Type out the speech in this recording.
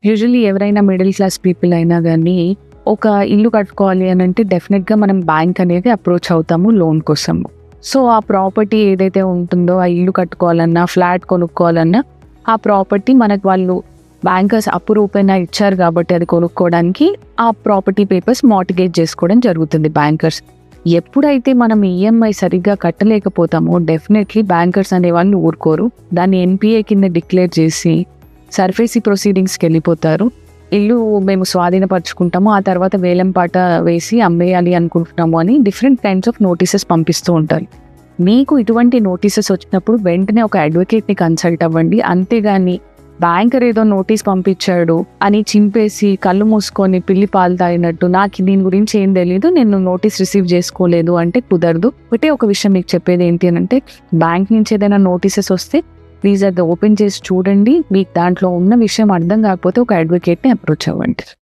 Usually ఎవరైనా middle class people అయినా గానీ, ఒక ఇల్లు కట్టుకోవాలి అనంటే డెఫినెట్‌గా మనం బ్యాంక్ అనేది అప్రోచ్ అవుతాము లోన్ కోసము. సో, ఆ ప్రాపర్టీ ఏదైతే ఉంటుందో, ఆ ఇల్లు కట్టుకోవాలన్నా, ఫ్లాట్ కొనుక్కోవాలన్నా, ఆ ప్రాపర్టీ మనకు వాళ్ళు బ్యాంకర్స్ అప్పు రూపేణా ఇచ్చారు కాబట్టి అది కొనుక్కోవడానికి ఆ ప్రాపర్టీ పేపర్స్ మార్టిగేజ్ చేసుకోవడం జరుగుతుంది బ్యాంకర్స్. ఎప్పుడైతే మనం ఈఎంఐ సరిగ్గా కట్టలేకపోతామో డెఫినెట్‌లీ బ్యాంకర్స్ అనేవాళ్ళు ఊరుకోరు. దాన్ని ఎన్‌పీఏ కింద డిక్లేర్ చేసి సర్ఫేసీ ప్రొసీడింగ్స్‌కెళ్ళిపోతారు. ఇల్లు మేము స్వాధీనపరుచుకుంటాము. ఆ తర్వాత వేలం పాట వేసి అమ్మేయాలి అనుకుంటున్నాము అని డిఫరెంట్ కైండ్స్ ఆఫ్ నోటీసెస్ పంపిస్తూ ఉంటారు. మీకు ఇటువంటి నోటీసెస్ వచ్చినప్పుడు వెంటనే ఒక అడ్వకేట్‌ని కన్సల్ట్ అవ్వండి. అంతేగాని బ్యాంకర్ ఏదో నోటీస్ పంపించాడు అని చింపేసి కళ్ళు మూసుకొని పిల్లి పాలు తాగినట్టు నాకు దీని గురించి ఏం తెలీదు, నేను నోటీస్ రిసీవ్ చేసుకోలేదు అంటే కుదరదు. ఒకటే ఒక విషయం మీకు చెప్పేది ఏంటి అనంటే, బ్యాంక్ నుంచి ఏదైనా నోటీసెస్ వస్తే ప్లీజ్ అది ఓపెన్ చేసి చూడండి. మీకు దాంట్లో ఉన్న విషయం అర్థం కాకపోతే ఒక అడ్వకేట్‌ని అప్రోచ్ అవ్వండి.